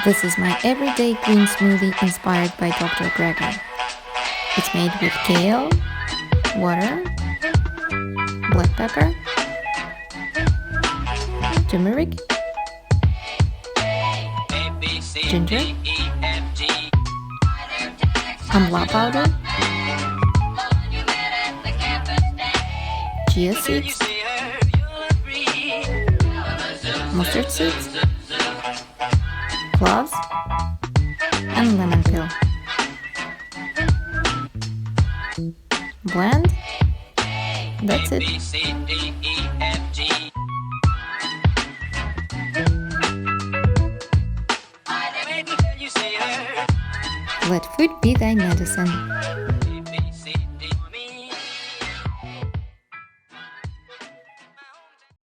This is my everyday green smoothie inspired by Dr. Gregor. It's made with kale, water, black pepper, turmeric, ginger, amla powder, chia seeds, mustard seeds, cloves, and lemon peel. Blend. That's it. Let food be thy medicine.